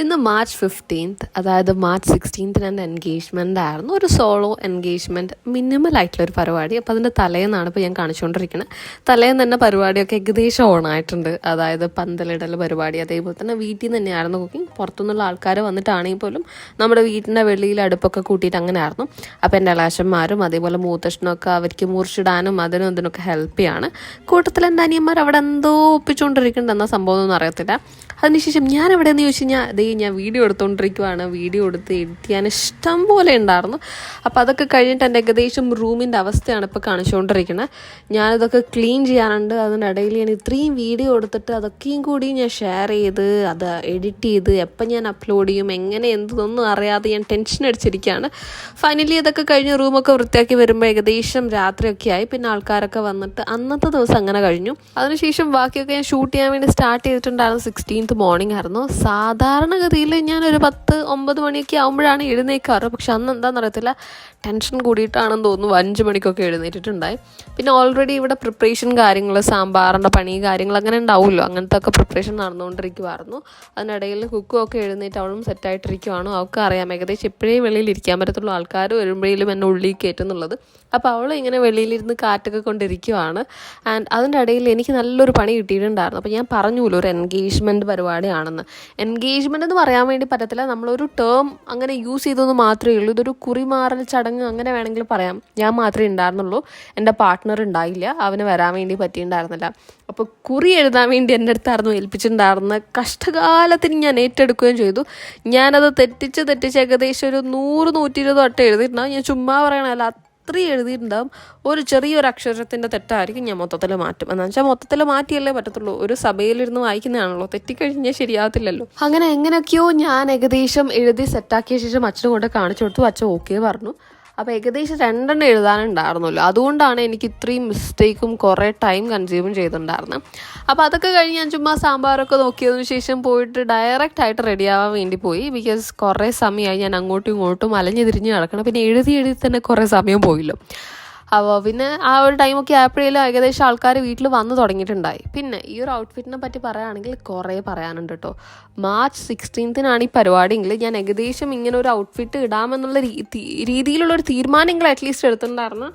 ഇന്ന് March 15th, അതായത് March 16th എൻ്റെ എൻഗേജ്മെൻ്റ് ആയിരുന്നു. ഒരു സോളോ എൻഗേജ്മെൻറ്റ്, മിനിമലായിട്ടുള്ളൊരു പരിപാടി. അപ്പോൾ അതിൻ്റെ തലേന്നാണ് ഇപ്പോൾ ഞാൻ കാണിച്ചുകൊണ്ടിരിക്കുന്നത്. തലേന്ന് തന്നെ പരിപാടിയൊക്കെ ഏകദേശം ഓണായിട്ടുണ്ട്. അതായത് പന്തലിടൽ പരിപാടി, അതേപോലെ തന്നെ വീട്ടിൽ നിന്ന് തന്നെയായിരുന്നു കുക്കിംഗ്. പുറത്തുനിന്നുള്ള ആൾക്കാർ വന്നിട്ടാണെങ്കിൽ പോലും നമ്മുടെ വീട്ടിൻ്റെ വെളിയിൽ അടുപ്പൊക്കെ കൂട്ടിയിട്ട് അങ്ങനെ ആയിരുന്നു. അപ്പോൾ എൻ്റെ ഇളയച്ചന്മാരും അതേപോലെ മൂത്തച്ഛനൊക്കെ അവർക്ക് മുറിച്ചിടാനും അതിനും ഇതിനൊക്കെ ഹെൽപ്പ് ചെയ്യാണ്. കൂട്ടത്തിൽ എൻ്റെ അനിയന്മാർ അവിടെ എന്തോ ഒപ്പിച്ചുകൊണ്ടിരിക്കുന്നുണ്ട് എന്ന സംഭവമൊന്നും അറിയത്തില്ല. അതിനുശേഷം ഞാൻ എവിടെയെന്ന് ചോദിച്ചു കഴിഞ്ഞാൽ ഞാൻ വീഡിയോ എടുത്തുകൊണ്ടിരിക്കുവാണ്. വീഡിയോ എടുത്ത് എഡിറ്റ് ചെയ്യാൻ ഇഷ്ടം പോലെ ഉണ്ടായിരുന്നു. അപ്പോൾ അതൊക്കെ കഴിഞ്ഞിട്ട് എൻ്റെ ഏകദേശം റൂമിൻ്റെ അവസ്ഥയാണ് ഇപ്പോൾ കാണിച്ചുകൊണ്ടിരിക്കുന്നത്. ഞാനിതൊക്കെ ക്ലീൻ ചെയ്യാനുണ്ട്. അതിനിടയിൽ ഞാൻ ഇത്രയും വീഡിയോ എടുത്തിട്ട് അതൊക്കെയും കൂടി ഞാൻ ഷെയർ ചെയ്ത് അത് എഡിറ്റ് ചെയ്ത് എപ്പം ഞാൻ അപ്ലോഡ് ചെയ്യും, എങ്ങനെ എന്തൊന്നും അറിയാതെ ഞാൻ ടെൻഷൻ അടിച്ചിരിക്കുകയാണ്. ഫൈനലി അതൊക്കെ കഴിഞ്ഞ് റൂമൊക്കെ വൃത്തിയാക്കി വരുമ്പോൾ ഏകദേശം രാത്രിയൊക്കെ ആയി. പിന്നെ ആൾക്കാരൊക്കെ വന്നിട്ട് അന്നത്തെ ദിവസം അങ്ങനെ കഴിഞ്ഞു. അതിനുശേഷം ബാക്കിയൊക്കെ ഞാൻ ഷൂട്ട് ചെയ്യാൻ വേണ്ടി സ്റ്റാർട്ട് ചെയ്തിട്ടുണ്ടായിരുന്നു. 16th മോർണിംഗ് ആയിരുന്നു. സാധാരണഗതിയിൽ ഞാനൊരു 10-9 മണിയൊക്കെ ആകുമ്പോഴാണ് എഴുന്നേൽക്കാറ്. പക്ഷെ അന്ന് എന്താണെന്ന് അറിയത്തില്ല, ടെൻഷൻ കൂടിയിട്ടാണെന്ന് തോന്നുന്നു 5 മണിക്കൊക്കെ എഴുന്നേറ്റിട്ടുണ്ടായി. പിന്നെ ഓൾറെഡി ഇവിടെ പ്രിപ്പറേഷൻ കാര്യങ്ങൾ, സാമ്പാറിൻ്റെ പണി കാര്യങ്ങൾ അങ്ങനെ ഉണ്ടാവുമല്ലോ, അങ്ങനത്തെ ഒക്കെ പ്രിപ്പറേഷൻ നടന്നുകൊണ്ടിരിക്കുമായിരുന്നു. അതിനിടയിൽ കുക്കും ഒക്കെ എഴുന്നേറ്റ് അവളും സെറ്റായിട്ടിരിക്കുവാണ്. അവൾക്ക് അറിയാം ഏകദേശം എപ്പോഴേ വെളിയിൽ ഇരിക്കാൻ പറ്റത്തുള്ളൂ, ആൾക്കാർ വരുമ്പോഴേലും എന്നെ ഉള്ളിൽ കയറ്റുന്നുള്ളത്. അപ്പോൾ അവൾ ഇങ്ങനെ വെളിയിലിരുന്ന് കാറ്റൊക്കെ കൊണ്ടിരിക്കുവാണ്. ആൻഡ് അതിൻ്റെ ഇടയിൽ എനിക്ക് നല്ലൊരു പണി കിട്ടിയിട്ടുണ്ടായിരുന്നു. അപ്പോൾ ഞാൻ പറഞ്ഞുല്ലോ ഒരു എൻഗേജ്മെൻറ്റ് പരിപാടിയാണെന്ന്. എൻഗേജ്മെൻറ്റ് എന്ന് പറയാൻ വേണ്ടി പറ്റത്തില്ല, നമ്മളൊരു ടേം അങ്ങനെ യൂസ് ചെയ്തതെന്ന് മാത്രമേ ഉള്ളൂ. ഇതൊരു കുറിമാറൽ ചടങ്ങ് അങ്ങനെ വേണമെങ്കിൽ പറയാം. ഞാൻ മാത്രമേ ഉണ്ടായിരുന്നുള്ളൂ, എൻ്റെ പാർട്ട്ണർ ഉണ്ടായില്ല, അവന് വരാൻ വേണ്ടി പറ്റിയിട്ടുണ്ടായിരുന്നില്ല. അപ്പോൾ കുറി എഴുതാൻ വേണ്ടി എൻ്റെ അടുത്തായിരുന്നു ഏൽപ്പിച്ചിട്ടുണ്ടായിരുന്ന. കഷ്ടകാലത്തിന് ഞാൻ ഏറ്റെടുക്കുകയും ചെയ്തു. ഞാനത് തെറ്റിച്ച് ഏകദേശം ഒരു 100-120 വട്ടം എഴുതിയിട്ടുണ്ടാകും. ഞാൻ ചുമ്മാ പറയണല്ല, അത്രയും എഴുതിയിട്ടുണ്ടാകും. ഒരു ചെറിയൊരു അക്ഷരത്തിൻ്റെ തെറ്റായിരിക്കും ഞാൻ മൊത്തത്തിൽ മാറ്റും. എന്ന് വെച്ചാൽ മൊത്തത്തിൽ മാറ്റിയല്ലേ പറ്റത്തുള്ളൂ. ഒരു സഭയിലിരുന്ന് വായിക്കുന്നതാണല്ലോ, തെറ്റിക്കഴിഞ്ഞാൽ ശരിയാകത്തില്ലല്ലോ. അങ്ങനെ എങ്ങനെയൊക്കെയോ ഞാൻ ഏകദേശം എഴുതി സെറ്റാക്കിയ ശേഷം അച്ഛനും കൊണ്ട് കാണിച്ചു കൊടുത്തു. അച്ഛൻ ഓക്കെ പറഞ്ഞു. അപ്പോൾ ഏകദേശം 2 എഴുതാനുണ്ടായിരുന്നല്ലോ, അതുകൊണ്ടാണ് എനിക്ക് ഇത്രയും മിസ്റ്റേക്കും കുറേ ടൈം കൺസ്യൂമും ചെയ്തിട്ടുണ്ടായിരുന്നത്. അപ്പോൾ അതൊക്കെ കഴിഞ്ഞ് ഞാൻ ചുമ്മാ സാമ്പാറൊക്കെ നോക്കിയതിനു ശേഷം പോയിട്ട് ഡയറക്റ്റ് ആയിട്ട് റെഡിയാവാൻ വേണ്ടി പോയി. ബിക്കോസ് കുറേ സമയമായി ഞാൻ അങ്ങോട്ടും ഇങ്ങോട്ടും അലഞ്ഞു തിരിഞ്ഞ് നടക്കണം. പിന്നെ എഴുതി തന്നെ കുറേ സമയം പോയില്ലോ. അപ്പോൾ പിന്നെ ആ ഒരു ടൈമൊക്കെ ആയപ്പോഴേലും ഏകദേശം ആൾക്കാർ വീട്ടിൽ വന്ന് തുടങ്ങിയിട്ടുണ്ടായി. പിന്നെ ഈ ഒരു ഔട്ട്ഫിറ്റിനെ പറ്റി പറയുകയാണെങ്കിൽ കുറേ പറയാനുണ്ട് കേട്ടോ. മാർച്ച് 16th ഈ പരിപാടിയെങ്കിൽ ഞാൻ ഏകദേശം ഇങ്ങനെ ഒരു ഔട്ട്ഫിറ്റ് ഇടാമെന്നുള്ള രീതിയിലുള്ളൊരു തീരുമാനങ്ങൾ അറ്റ്ലീസ്റ്റ് എടുത്തിട്ടുണ്ടായിരുന്നു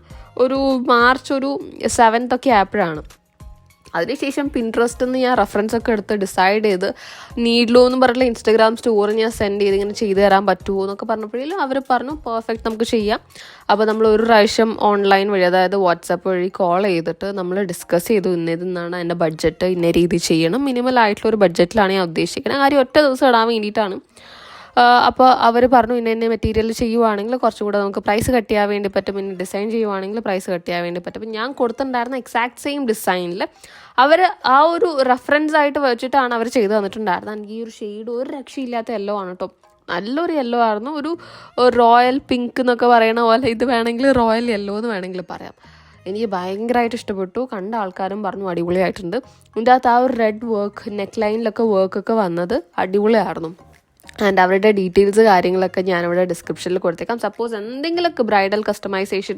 ഒരു മാർച്ച് 7th ഒക്കെ ആയപ്പോഴാണ്. അതിനുശേഷം പിൻട്രസ്റ്റിൽ നിന്ന് ഞാൻ റെഫറൻസ് ഒക്കെ എടുത്ത് ഡിസൈഡ് ചെയ്ത് നീഡ്ലോ എന്ന് പറഞ്ഞിട്ടുള്ള ഇൻസ്റ്റാഗ്രാം സ്റ്റോറി ഞാൻ സെൻഡ് ചെയ്ത് ഇങ്ങനെ ചെയ്തു തരാൻ പറ്റുമോ എന്നൊക്കെ പറഞ്ഞപ്പോഴേലും അവർ പറഞ്ഞു പെർഫെക്റ്റ്, നമുക്ക് ചെയ്യാം. അപ്പോൾ നമ്മൾ ഒരു പ്രാവശ്യം ഓൺലൈൻ വഴി, അതായത് വാട്സാപ്പ് വഴി കോൾ ചെയ്തിട്ട് നമ്മൾ ഡിസ്കസ് ചെയ്തു. ഇന്നതാണ് എൻ്റെ ബഡ്ജറ്റ്, ഇന്ന രീതി ചെയ്യണം, മിനിമൽ ആയിട്ടുള്ള ഒരു ബഡ്ജറ്റിലാണ് ഞാൻ ഉദ്ദേശിക്കുന്നത്. കാര്യം ഒറ്റ ദിവസം ഇടാൻ വേണ്ടിയിട്ടാണ്. അപ്പോൾ അവർ പറഞ്ഞു ഇന്ന മെറ്റീരിയൽ ചെയ്യുവാണെങ്കിൽ കുറച്ചുകൂടെ നമുക്ക് പ്രൈസ് കട്ട് ചെയ്യാൻ വേണ്ടി പറ്റും, പിന്നെ ഡിസൈൻ ചെയ്യുവാണെങ്കിൽ പ്രൈസ് കട്ട് ചെയ്യാൻ വേണ്ടി പറ്റും. അപ്പം ഞാൻ കൊടുത്തിട്ടുണ്ടായിരുന്ന എക്സാക്ട് സെയിം ഡിസൈനിൽ അവർ ആ ഒരു റെഫറൻസ് ആയിട്ട് വെച്ചിട്ടാണ് അവർ ചെയ്ത് തന്നിട്ടുണ്ടായിരുന്നത്. എനിക്ക് ഈ ഒരു ഷെയ്ഡ് ഒരു രക്ഷയില്ലാത്ത യെല്ലോ ആണ് കേട്ടോ, നല്ലൊരു യെല്ലോ ആയിരുന്നു. ഒരു റോയൽ പിങ്ക് എന്നൊക്കെ പറയണ പോലെ ഇത് വേണമെങ്കിൽ റോയൽ യെല്ലോ എന്ന് വേണമെങ്കിൽ പറയാം. എനിക്ക് ഭയങ്കരമായിട്ട് ഇഷ്ടപ്പെട്ടു. കണ്ട ആൾക്കാരും പറഞ്ഞു അടിപൊളിയായിട്ടുണ്ട്. ഇതിൻ്റെ അകത്ത് ആ ഒരു റെഡ് വർക്ക്, നെക്ക് ലൈനിലൊക്കെ വർക്കൊക്കെ വന്നത് അടിപൊളിയായിരുന്നു. ആൻഡ് അവരുടെ ഡീറ്റെയിൽസ് കാര്യങ്ങളൊക്കെ ഞാനിവിടെ ഡിസ്ക്രിപ്ഷനിൽ കൊടുത്തേക്കാം. സപ്പോസ് എന്തെങ്കിലുമൊക്കെ ബ്രൈഡൽ കസ്റ്റമൈസേഷൻ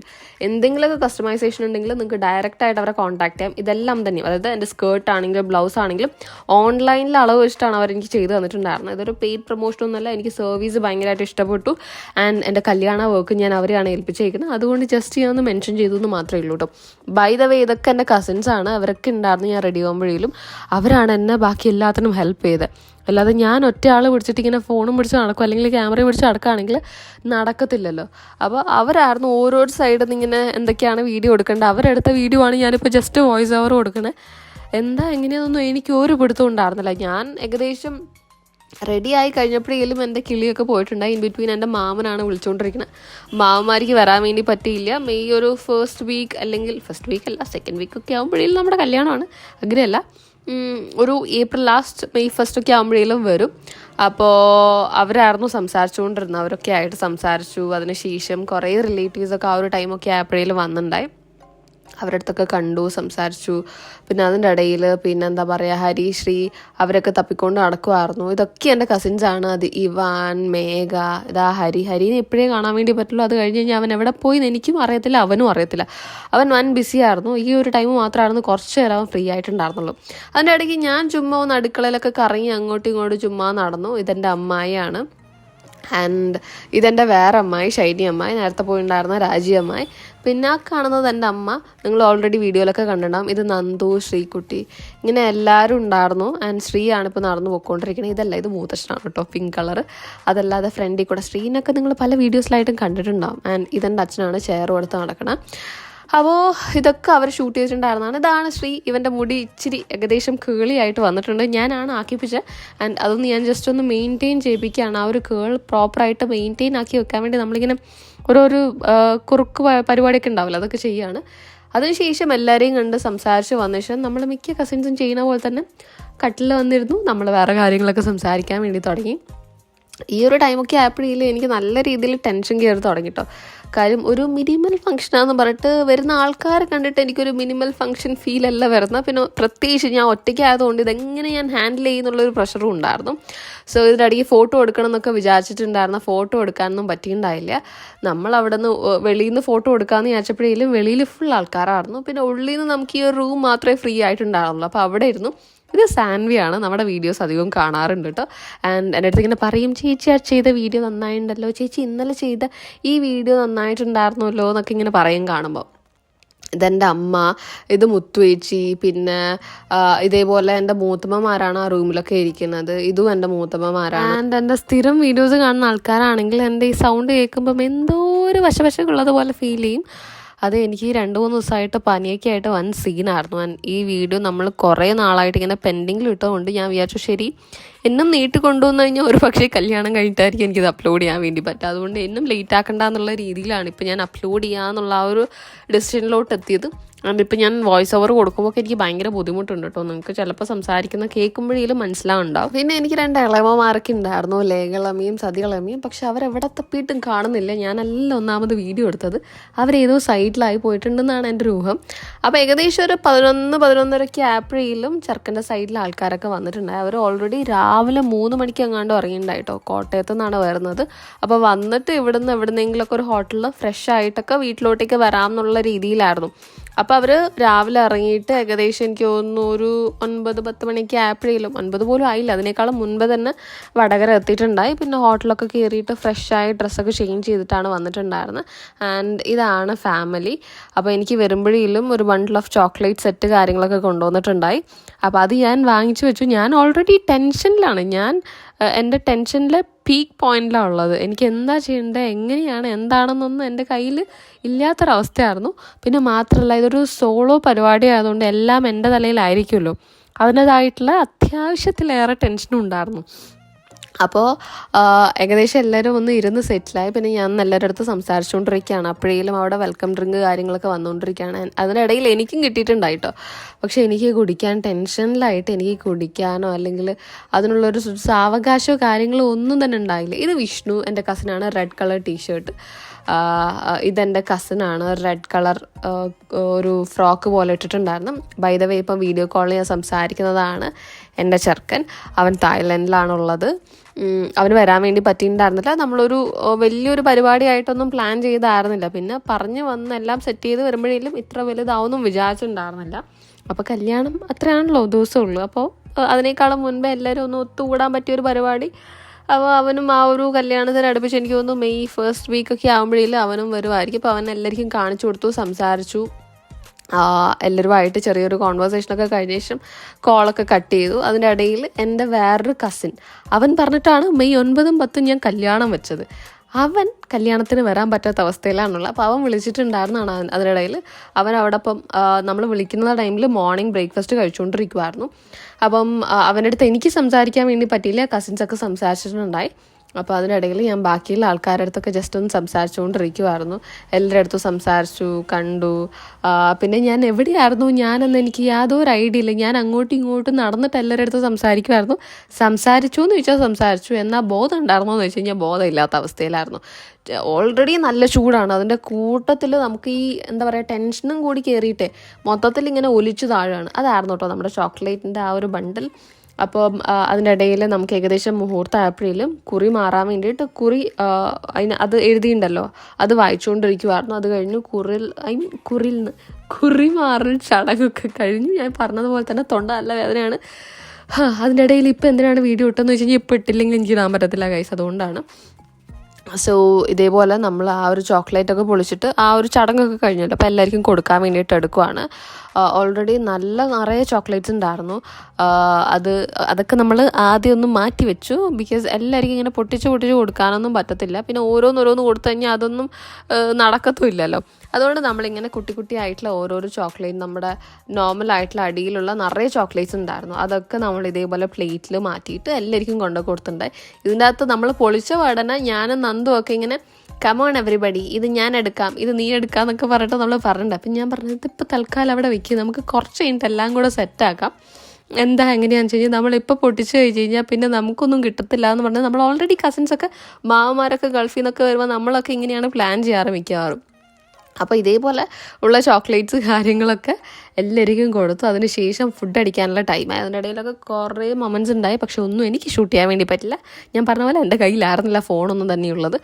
ഉണ്ടെങ്കിൽ നിങ്ങൾക്ക് ഡയറക്റ്റായിട്ട് അവരെ കോൺടാക്ട് ചെയ്യാം. ഇതെല്ലാം തന്നെയും, അതായത് എൻ്റെ സ്കേർട്ട് ആണെങ്കിലും ബ്ലൗസ് ആണെങ്കിലും ഓൺലൈനിൽ അളവ് വെച്ചിട്ടാണ് അവർ എനിക്ക് ചെയ്ത് തന്നിട്ടുണ്ടായിരുന്നത്. ഇതൊരു പെയ്ഡ് പ്രൊമോഷനൊന്നുമല്ല, എനിക്ക് സർവീസ് ഭയങ്കരമായിട്ട് ഇഷ്ടപ്പെട്ടു. ആൻഡ് എൻ്റെ കല്യാണ വർക്ക് ഞാൻ അവരെയാണ് ഏൽപ്പിച്ചേക്കുന്നത്, അതുകൊണ്ട് ജസ്റ്റ് ചെയ്യാമെന്ന് മെൻഷൻ ചെയ്തു എന്ന് മാത്രമേ ഉള്ളൂ കേട്ടോ. ബൈ ദ വേ, ഇതൊക്കെ എൻ്റെ കസിൻസാണ്. അവരൊക്കെ ഉണ്ടായിരുന്നു ഞാൻ റെഡി ആകുമ്പോഴേലും. അവരാണ് എന്നെ ബാക്കി എല്ലാത്തിനും ഹെൽപ്പ് ചെയ്തത്. അല്ലാതെ ഞാൻ ഒറ്റ ആൾ പിടിച്ചിട്ട് ഇങ്ങനെ ഫോണും പിടിച്ച് നടക്കും, അല്ലെങ്കിൽ ക്യാമറയും പിടിച്ച് നടക്കുകയാണെങ്കിൽ നടക്കത്തില്ലല്ലോ. അപ്പോൾ അവരായിരുന്നു ഓരോ സൈഡിൽ നിന്ന് ഇങ്ങനെ എന്തൊക്കെയാണ് വീഡിയോ എടുക്കേണ്ടത്, അവരെടുത്ത വീഡിയോ ആണ് ഞാനിപ്പോൾ ജസ്റ്റ് വോയിസ് ഓവർ കൊടുക്കണേ. എങ്ങനെയാണെന്നൊന്നും എനിക്ക് ഒരു പിടുത്തം ഉണ്ടായിരുന്നില്ല. ഞാൻ ഏകദേശം റെഡി ആയി കഴിഞ്ഞപ്പോഴേലും എൻ്റെ കിളിയൊക്കെ പോയിട്ടുണ്ടായി. ഇൻ ബിറ്റ്വീൻ എൻ്റെ മാമനാണ് വിളിച്ചുകൊണ്ടിരിക്കുന്നത്. മാമന്മാർക്ക് വരാൻ വേണ്ടി പറ്റിയില്ല. മെയ് ഒരു ഫസ്റ്റ് വീക്ക് അല്ലെങ്കിൽ സെക്കൻഡ് വീക്ക് ഒക്കെ ആകുമ്പോഴേലും നമ്മുടെ കല്യാണമാണ്, അങ്ങനെയല്ല, ഒരു ഏപ്രിൽ ലാസ്റ്റ് മെയ് 1st ഒക്കെ ആകുമ്പോഴേലും വരും. അപ്പോൾ അവരായിരുന്നു സംസാരിച്ചുകൊണ്ടിരുന്നത്. അവരൊക്കെ ആയിട്ട് സംസാരിച്ചു. അതിനുശേഷം കുറേ റിലേറ്റീവ്സൊക്കെ ആ ഒരു ടൈമൊക്കെ ആയപ്പോഴേലും വന്നിട്ടുണ്ടായി. അവരുടെ അടുത്തൊക്കെ കണ്ടു, സംസാരിച്ചു. പിന്നെ അതിൻ്റെ ഇടയിൽ പിന്നെ എന്താ പറയുക, ഹരി, ശ്രീ അവരൊക്കെ തപ്പിക്കൊണ്ട് നടക്കുമായിരുന്നു. ഇതൊക്കെ എൻ്റെ കസിൻസാണ്. അത് ഇവാൻ, മേഘ, ഇതാ ഹരിനെ എപ്പോഴേ കാണാൻ വേണ്ടി പറ്റുള്ളൂ. അത് കഴിഞ്ഞ് കഴിഞ്ഞാൽ അവൻ എവിടെ പോയി എന്ന് എനിക്കും അറിയത്തില്ല, അവനും അറിയത്തില്ല. അവൻ വൻ ബിസി ആയിരുന്നു. ഈ ഒരു ടൈം മാത്രമായിരുന്നു കുറച്ച് നേരം അവൻ ഫ്രീ ആയിട്ടുണ്ടായിരുന്നുള്ളൂ. അതിൻ്റെ ഇടയ്ക്ക് ഞാൻ ചുമ്മാ ഒന്ന് അടുക്കളയിലൊക്കെ കറങ്ങി അങ്ങോട്ടും ഇങ്ങോട്ടും ചുമ്മാ നടന്നു. ഇതെൻ്റെ അമ്മായിയാണ്. ആൻഡ് ഇതെൻ്റെ വേറെ അമ്മായി, ഷൈനി അമ്മായി, നേരത്തെ പോയിട്ടുണ്ടായിരുന്ന രാജി അമ്മായി. പിന്നെ ആ കാണുന്നത് എൻ്റെ അമ്മ, നിങ്ങൾ ഓൾറെഡി വീഡിയോയിലൊക്കെ കണ്ടിട്ടുണ്ടാകും. ഇത് നന്ദു, ശ്രീകുട്ടി, ഇങ്ങനെ എല്ലാവരും ഉണ്ടായിരുന്നു. ആൻഡ് ശ്രീയാണ് ഇപ്പോൾ നടന്നു പോയിക്കൊണ്ടിരിക്കുന്നത്. ഇതല്ല, ഇത് മൂത്തച്ഛനാണ് കേട്ടോ, പിങ്ക് കളർ. അതല്ലാതെ ഫ്രണ്ടിൽ കൂടെ ശ്രീനൊക്കെ നിങ്ങൾ പല വീഡിയോസിലായിട്ടും കണ്ടിട്ടുണ്ടാകും. ആൻഡ് ഇതെൻ്റെ അച്ഛനാണ് ചെയർ കൊടുത്ത് നടക്കണം. അപ്പോൾ ഇതൊക്കെ അവർ ഷൂട്ട് ചെയ്തിട്ടുണ്ടായിരുന്നതാണ്. ഇതാണ് ശ്രീ. ഇവൻ്റെ മുടി ഇച്ചിരി ഏകദേശം കേളിയായിട്ട് വന്നിട്ടുണ്ട്. ഞാനാണ് ആക്കിപ്പിച്ചത്. ആൻഡ് അതൊന്ന് ഞാൻ ജസ്റ്റ് ഒന്ന് മെയിൻറ്റെയിൻ ചെയ്യിപ്പിക്കുകയാണ്. ആ ഒരു കേൾ പ്രോപ്പറായിട്ട് മെയിൻറ്റെയിൻ ആക്കി വെക്കാൻ വേണ്ടി നമ്മളിങ്ങനെ ഓരോരു കുറുക്ക് പരിപാടിയൊക്കെ ഉണ്ടാവില്ല, അതൊക്കെ ചെയ്യുകയാണ്. അതിനുശേഷം എല്ലാവരെയും കണ്ട് സംസാരിച്ച് വന്ന ശേഷം നമ്മൾ മിക്ക കസിൻസും ചെയ്യുന്ന പോലെ തന്നെ കട്ടിൽ വന്നിരുന്നു. നമ്മൾ വേറെ കാര്യങ്ങളൊക്കെ സംസാരിക്കാൻ വേണ്ടി തുടങ്ങി. ഈ ഒരു ടൈമൊക്കെ ആയപ്പോഴേൽ എനിക്ക് നല്ല രീതിയിൽ ടെൻഷൻ കയറി തുടങ്ങി കേട്ടോ. കാര്യം ഒരു മിനിമൽ ഫംഗ്ഷനാണെന്ന് പറഞ്ഞിട്ട് വരുന്ന ആൾക്കാരെ കണ്ടിട്ട് എനിക്കൊരു മിനിമൽ ഫംഗ്ഷൻ ഫീലല്ല വരുന്നത്. പിന്നെ പ്രത്യേകിച്ച് ഞാൻ ഒറ്റയ്ക്കായതുകൊണ്ട് ഇതെങ്ങനെ ഞാൻ ഹാൻഡിൽ ചെയ്യുന്നുള്ളൊരു പ്രഷറും ഉണ്ടായിരുന്നു. സോ ഇതിനിടയ്ക്ക് ഫോട്ടോ എടുക്കണം എന്നൊക്കെ വിചാരിച്ചിട്ടുണ്ടായിരുന്നു. ഫോട്ടോ എടുക്കാനൊന്നും പറ്റിയിട്ടുണ്ടായില്ല. നമ്മൾ അവിടെ നിന്ന് വെളിയിൽ നിന്ന് ഫോട്ടോ എടുക്കാമെന്ന് വിചാരിച്ചപ്പോഴേലും വെളിയിൽ ഫുൾ ആൾക്കാരായിരുന്നു. പിന്നെ ഉള്ളിൽ നിന്ന് നമുക്ക് ഈ ഒരു റൂം മാത്രമേ ഫ്രീ ആയിട്ടുണ്ടായിരുന്നുള്ളൂ. അപ്പോൾ അവിടെ ഇരുന്നു. ഇത് സാൻവിയാണ്, നമ്മുടെ വീഡിയോസ് അധികം കാണാറുണ്ട് കേട്ടോ. ആൻഡ് എൻ്റെ അടുത്ത് ഇങ്ങനെ പറയും, ചേച്ചി ആ ചെയ്ത വീഡിയോ നന്നായിട്ടുണ്ടല്ലോ, ചേച്ചി ഇന്നലെ ചെയ്ത ഈ വീഡിയോ നന്നായിട്ടുണ്ടായിരുന്നല്ലോ എന്നൊക്കെ ഇങ്ങനെ പറയും കാണുമ്പോൾ. ഇതെൻ്റെ അമ്മ, ഇത് മുത്തുവേച്ചി, പിന്നെ ഇതേപോലെ എൻ്റെ മൂത്തമ്മമാരാണ് ആ റൂമിലൊക്കെ ഇരിക്കുന്നത്. ഇതും എൻ്റെ മൂത്തമ്മമാരാണ്. ആൻഡ് എൻ്റെ സ്ഥിരം വീഡിയോസ് കാണുന്ന ആൾക്കാരാണെങ്കിൽ എൻ്റെ ഈ സൗണ്ട് കേൾക്കുമ്പം എന്തോ ഒരു വശവശക്കുള്ളതുപോലെ ഫീൽ ചെയ്യും. അത് എനിക്ക് 2-3 ദിവസമായിട്ട് പനിയൊക്കെ ആയിട്ട് വൻ സീനായിരുന്നു. ഈ വീഡിയോ നമ്മൾ കുറേ നാളായിട്ട് ഇങ്ങനെ പെൻഡിങ്ങിൽ ഇട്ടതുകൊണ്ട് ഞാൻ വിചാരിച്ചു ശരി എന്നും നീട്ടി കൊണ്ടുവന്നു കഴിഞ്ഞാൽ ഒരു പക്ഷേ കല്യാണം കഴിഞ്ഞിട്ടായിരിക്കും എനിക്കിത് അപ്ലോഡ് ചെയ്യാൻ വേണ്ടി പറ്റുക. അതുകൊണ്ട് എന്നും ലേറ്റ് ആക്കണ്ട എന്നുള്ള രീതിയിലാണ് ഇപ്പോൾ ഞാൻ അപ്ലോഡ് ചെയ്യാന്നുള്ള ആ ഒരു ഡെസിഷനിലോട്ട് എത്തിയത്. അതിപ്പോൾ ഞാൻ വോയിസ് ഓവർ കൊടുക്കുമ്പോൾ എനിക്ക് ഭയങ്കര ബുദ്ധിമുട്ടുണ്ട് കേട്ടോ. നിങ്ങൾക്ക് ചിലപ്പോൾ സംസാരിക്കുന്ന കേൾക്കുമ്പോഴേലും മനസ്സിലാവുണ്ടാവും. പിന്നെ എനിക്ക് 2 ഇളയമ്മമാരൊക്കെ ഉണ്ടായിരുന്നു, ലേകളമ്മയും സതികളമ്മയും. പക്ഷെ അവരെവിടെ തപ്പിയിട്ടും കാണുന്നില്ല. ഞാനല്ല ഒന്നാമത് വീഡിയോ എടുത്തത്, അവരേതോ സൈഡിലായി പോയിട്ടുണ്ടെന്നാണ് എൻ്റെ ഒരു ഊഹം. അപ്പോൾ ഏകദേശം ഒരു 11-11:30 ആയപ്പോഴേലും ചെറുക്കൻ്റെ സൈഡിൽ ആൾക്കാരൊക്കെ വന്നിട്ടുണ്ടായി. അവർ ഓൾറെഡി രാവിലെ 3 മണിക്ക് എങ്ങാണ്ട് ഇറങ്ങിയിട്ടുണ്ടായിട്ടോ. കോട്ടയത്തു നിന്നാണ് വരുന്നത്. അപ്പോൾ വന്നിട്ട് ഇവിടുന്ന് എവിടുന്നെങ്കിലുമൊക്കെ ഒരു ഹോട്ടലിൽ ഫ്രഷ് ആയിട്ടൊക്കെ വീട്ടിലോട്ടേക്ക് വരാം എന്നുള്ള രീതിയിലായിരുന്നു. അപ്പോൾ അവർ രാവിലെ ഇറങ്ങിയിട്ട് ഏകദേശം എനിക്ക് തോന്നുന്നു ഒരു 9-10 മണിക്ക് ആയപ്പോഴേലും, 9 പോലും ആയില്ല, അതിനേക്കാളും മുൻപ് തന്നെ വടകര എത്തിയിട്ടുണ്ടായി. പിന്നെ ഹോട്ടലൊക്കെ കയറിയിട്ട് ഫ്രഷായി ഡ്രസ്സൊക്കെ ചേഞ്ച് ചെയ്തിട്ടാണ് വന്നിട്ടുണ്ടായിരുന്നത്. ആൻഡ് ഇതാണ് ഫാമിലി. അപ്പോൾ എനിക്ക് വരുമ്പോഴേലും ഒരു ബണ്ടിൽ ഓഫ് ചോക്ലേറ്റ് സെറ്റ് കാര്യങ്ങളൊക്കെ കൊണ്ടുവന്നിട്ടുണ്ടായി. അപ്പോൾ അത് ഞാൻ വാങ്ങിച്ചു വെച്ചു. ഞാൻ ഓൾറെഡി ടെൻഷനിലാണ്. ഞാൻ എൻ്റെ ടെൻഷനിലെ പീക്ക് പോയിന്റിലാണ് ഉള്ളത്. എനിക്ക് എന്താ ചെയ്യേണ്ടത്, എങ്ങനെയാണ്, എന്താണെന്നൊന്നും എൻ്റെ കയ്യിൽ ഇല്ലാത്തൊരവസ്ഥയായിരുന്നു. പിന്നെ മാത്രമല്ല ഇതൊരു സോളോ പരിപാടി ആയതുകൊണ്ട് എല്ലാം എൻ്റെ തലയിലായിരിക്കുമല്ലോ. അതിൻ്റേതായിട്ടുള്ള അത്യാവശ്യത്തിലേറെ ടെൻഷനും ഉണ്ടായിരുന്നു. അപ്പോൾ ഏകദേശം എല്ലാവരും ഒന്ന് ഇരുന്ന് സെറ്റിലായി. പിന്നെ ഞാൻ എല്ലാവരുടെ അടുത്ത് സംസാരിച്ചുകൊണ്ടിരിക്കുകയാണ്. അപ്പോഴേലും അവിടെ വെൽക്കം ഡ്രിങ്ക് കാര്യങ്ങളൊക്കെ വന്നുകൊണ്ടിരിക്കുകയാണ്. അതിനിടയിൽ എനിക്കും കിട്ടിയിട്ടുണ്ടായിട്ടോ. പക്ഷേ എനിക്ക് കുടിക്കാൻ ടെൻഷനിലായിട്ട് എനിക്ക് കുടിക്കാനോ അല്ലെങ്കിൽ അതിനുള്ളൊരു സാവകാശമോ കാര്യങ്ങളോ ഒന്നും തന്നെ ഉണ്ടായില്ല. ഇത് വിഷ്ണു, എൻ്റെ കസിനാണ്, റെഡ് കളർ ടീഷർട്ട്. ഇതെൻ്റെ കസിനാണ്, റെഡ് കളർ ഒരു ഫ്രോക്ക് പോലെ ഇട്ടിട്ടുണ്ടായിരുന്നു. ബൈ ദ വേ ഇപ്പം വീഡിയോ കോളിൽ ഞാൻ സംസാരിക്കുന്നതാണ് എൻ്റെ ചെറുക്കൻ. അവൻ തായ്ലൻഡിലാണുള്ളത്. അവന് വരാൻ വേണ്ടി പറ്റിയിട്ടുണ്ടായിരുന്നില്ല. നമ്മളൊരു വലിയൊരു പരിപാടിയായിട്ടൊന്നും പ്ലാൻ ചെയ്തായിരുന്നില്ല. പിന്നെ പറഞ്ഞ് വന്ന് എല്ലാം സെറ്റ് ചെയ്ത് വരുമ്പോഴേലും ഇത്ര വലുതാവൊന്നും വിചാരിച്ചിട്ടുണ്ടായിരുന്നില്ല. അപ്പോൾ കല്യാണം അത്രയാണല്ലോ ദിവസമുള്ളൂ. അപ്പോൾ അതിനേക്കാളും മുൻപേ എല്ലാവരും ഒന്ന് ഒത്തുകൂടാൻ പറ്റിയൊരു പരിപാടി. അപ്പോൾ അവനും ആ ഒരു കല്യാണത്തിന് അടുപ്പിച്ച് എനിക്ക് തോന്നുന്നു മെയ് 1st വീക്കൊക്കെ ആകുമ്പോഴേലും അവനും വരുമായിരിക്കും. അപ്പോൾ അവൻ എല്ലാവർക്കും കാണിച്ചു കൊടുത്തു, സംസാരിച്ചു. എല്ലാവരുമായിട്ട് ചെറിയൊരു കോൺവെർസേഷനൊക്കെ കഴിഞ്ഞ ശേഷം കോളൊക്കെ കട്ട് ചെയ്തു. അതിൻ്റെ ഇടയിൽ എൻ്റെ വേറൊരു കസിൻ അവൻ പറഞ്ഞിട്ടാണ് മെയ് 9ഉം 10ഉം ഞാൻ കല്യാണം വെച്ചത്. അവൻ കല്യാണത്തിന് വരാൻ പറ്റാത്ത അവസ്ഥയിലാണുള്ളത്. അപ്പോൾ അവൻ വിളിച്ചിട്ടുണ്ടായിരുന്നാണ്. അതിനിടയിൽ അവൻ അവിടെ ഇപ്പം നമ്മൾ വിളിക്കുന്ന ടൈമിൽ മോർണിംഗ് ബ്രേക്ക്ഫാസ്റ്റ് കഴിച്ചുകൊണ്ടിരിക്കുമായിരുന്നു. അപ്പം അവൻ്റെ അടുത്ത് എനിക്ക് സംസാരിക്കാൻ വേണ്ടി പറ്റിയില്ല. കസിൻസൊക്കെ സംസാരിച്ചിട്ടുണ്ടായി. അപ്പോൾ അതിനിടയിൽ ഞാൻ ബാക്കിയുള്ള ആൾക്കാരുടെ അടുത്തൊക്കെ ജസ്റ്റ് ഒന്ന് സംസാരിച്ചുകൊണ്ടിരിക്കുമായിരുന്നു. എല്ലാവരുടെ അടുത്തും സംസാരിച്ചു, കണ്ടു. പിന്നെ ഞാൻ എവിടെയായിരുന്നു ഞാനെന്ന് എനിക്ക് യാതൊരു ഐഡിയ ഇല്ല. ഞാൻ അങ്ങോട്ടും ഇങ്ങോട്ടും നടന്നിട്ട് എല്ലാവരുടെ അടുത്തും സംസാരിക്കുമായിരുന്നു. സംസാരിച്ചു എന്ന് ചോദിച്ചാൽ സംസാരിച്ചു, എന്നാൽ ബോധം ഉണ്ടായിരുന്നോ എന്ന് വെച്ച് കഴിഞ്ഞാൽ ബോധമില്ലാത്ത അവസ്ഥയിലായിരുന്നു. ഓൾറെഡി നല്ല ചൂടാണ്, അതിൻ്റെ കൂട്ടത്തിൽ നമുക്ക് ഈ എന്താ പറയുക ടെൻഷനും കൂടി കയറിയിട്ടേ മൊത്തത്തിൽ ഇങ്ങനെ ഒലിച്ചു താഴെയാണ്. അതായിരുന്നു കേട്ടോ നമ്മുടെ ചോക്ലേറ്റിൻ്റെ ആ ഒരു ബണ്ടിൽ. അപ്പോൾ അതിൻ്റെ ഇടയിൽ നമുക്ക് ഏകദേശം മുഹൂർത്തമായപ്പോഴേലും കുറി മാറാൻ വേണ്ടിയിട്ട് അത് എഴുതിയിട്ടുണ്ടല്ലോ, അത് വായിച്ചുകൊണ്ടിരിക്കുമായിരുന്നു. അത് കഴിഞ്ഞു കുറി മാറൽ ചടങ്ങൊക്കെ കഴിഞ്ഞു. ഞാൻ പറഞ്ഞതുപോലെ തന്നെ തൊണ്ട നല്ല വേദനയാണ്. അതിൻ്റെ ഇടയിൽ ഇപ്പോൾ എന്തിനാണ് വീഡിയോ ഇട്ടെന്ന് വെച്ച് കഴിഞ്ഞാൽ ഇപ്പോൾ ഇട്ടില്ലെങ്കിൽ എനിക്ക് ഇടാൻ പറ്റത്തില്ല ഗൈസ്, അതുകൊണ്ടാണ്. സോ ഇതേപോലെ നമ്മൾ ആ ഒരു ചോക്ലേറ്റൊക്കെ പൊളിച്ചിട്ട് ആ ഒരു ചടങ്ങൊക്കെ കഴിഞ്ഞല്ലോ, അപ്പോൾ എല്ലാവർക്കും കൊടുക്കാൻ വേണ്ടിയിട്ട് എടുക്കുവാണ്. ഓൾറെഡി നിറയെ ചോക്ലേറ്റ്സ് ഉണ്ടായിരുന്നു. അതൊക്കെ നമ്മൾ ആദ്യം ഒന്ന് മാറ്റി വെച്ചു, ബിക്കോസ് എല്ലാവർക്കും ഇങ്ങനെ പൊട്ടിച്ച് കൊടുക്കാനൊന്നും പറ്റത്തില്ല. പിന്നെ ഓരോന്നോരോന്ന് കൊടുത്തു കഴിഞ്ഞാൽ അതൊന്നും നടക്കത്തുമില്ലല്ലോ. അതുകൊണ്ട് നമ്മളിങ്ങനെ കുട്ടിയായിട്ടുള്ള ഓരോരോ ചോക്ലേറ്റ്, നമ്മുടെ നോർമലായിട്ടുള്ള അടിയിലുള്ള നിറയെ ചോക്ലേറ്റ്സ് ഉണ്ടായിരുന്നു, അതൊക്കെ നമ്മൾ ഇതേപോലെ പ്ലേറ്റിൽ മാറ്റിയിട്ട് എല്ലാവർക്കും കൊടുത്തിട്ടുണ്ടായി. ഇതിൻ്റെ അകത്ത് നമ്മൾ പൊളിച്ച പാടനെ ഞാനും നന്ദും ഒക്കെ ഇങ്ങനെ കമോൺ എവരിബഡി, ഇത് ഞാൻ എടുക്കാം, ഇത് നീ എടുക്കാം എന്നൊക്കെ പറഞ്ഞിട്ട് നമ്മൾ പറഞ്ഞിട്ടുണ്ട്. അപ്പം ഞാൻ പറഞ്ഞത് ഇതിപ്പോൾ തൽക്കാലം അവിടെ വെക്കും, നമുക്ക് കുറച്ച് കഴിഞ്ഞിട്ട് എല്ലാം കൂടെ സെറ്റാക്കാം. എങ്ങനെയാണെന്ന് വെച്ച് കഴിഞ്ഞാൽ നമ്മളിപ്പോൾ പൊട്ടിച്ച് കഴിഞ്ഞ് കഴിഞ്ഞാൽ പിന്നെ നമുക്കൊന്നും കിട്ടത്തില്ല എന്ന് പറഞ്ഞാൽ നമ്മൾ ഓൾറെഡി കസിൻസൊക്കെ മാവന്മാരൊക്കെ ഗൾഫിൽ നിന്നൊക്കെ വരുമ്പോൾ നമ്മളൊക്കെ ഇങ്ങനെയാണ് പ്ലാൻ ചെയ്യാറ് മിക്കവാറും. അപ്പോൾ ഇതേപോലെ ഉള്ള ചോക്ലേറ്റ്സ് കാര്യങ്ങളൊക്കെ എല്ലാവർക്കും കൊടുത്തു. അതിന് ശേഷം ഫുഡ് അടിക്കാനുള്ള ടൈമായി. അതിൻ്റെ ഇടയിലൊക്കെ കുറേ മൊമെൻറ്റ്സ് ഉണ്ടായി, പക്ഷെ ഒന്നും എനിക്ക് ഷൂട്ട് ചെയ്യാൻ വേണ്ടി പറ്റില്ല. ഞാൻ പറഞ്ഞ പോലെ എൻ്റെ കയ്യിലായിരുന്നില്ല ഫോണൊന്നും തന്നെയുള്ളത്.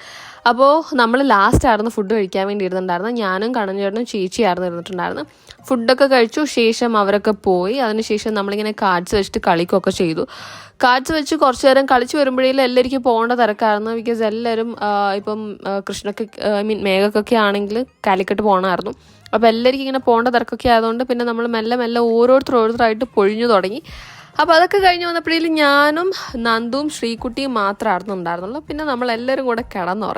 അപ്പോൾ നമ്മൾ ലാസ്റ്റായിരുന്നു ഫുഡ് കഴിക്കാൻ വേണ്ടി ഇരുന്നുണ്ടായിരുന്നു. ഞാനും കണ്ണഞ്ചേട്ടനും ചേച്ചിയായിരുന്നു ഇരുന്നിട്ടുണ്ടായിരുന്നു. ഫുഡൊക്കെ കഴിച്ചു, ശേഷം അവരൊക്കെ പോയി. അതിനുശേഷം നമ്മളിങ്ങനെ കാർഡ്സ് വെച്ചിട്ട് കളിക്കുകയൊക്കെ ചെയ്തു. കാർഡ്സ് വെച്ച് കുറച്ച് നേരം കളിച്ച് വരുമ്പോഴേലും എല്ലാവർക്കും പോകേണ്ട തിരക്കായിരുന്നു. ബിക്കോസ് എല്ലാവരും ഇപ്പം കൃഷ്ണക്ക് മേഘക്കൊക്കെ ആണെങ്കിൽ കാലിക്കട്ട് പോകണമായിരുന്നു. അപ്പോൾ എല്ലാവർക്കും ഇങ്ങനെ പോകേണ്ട തിരക്കൊക്കെ ആയതുകൊണ്ട് പിന്നെ നമ്മൾ മെല്ലെ ഓരോരുത്തരായിട്ട് പൊഴിഞ്ഞു തുടങ്ങി. അപ്പോൾ അതൊക്കെ കഴിഞ്ഞ് വന്നപ്പോഴേലും ഞാനും നന്ദുവും ശ്രീകുട്ടിയും മാത്രമായിരുന്നു ഉണ്ടായിരുന്നുള്ളൂ. പിന്നെ നമ്മളെല്ലാവരും കൂടെ കിടന്നുറങ്ങി.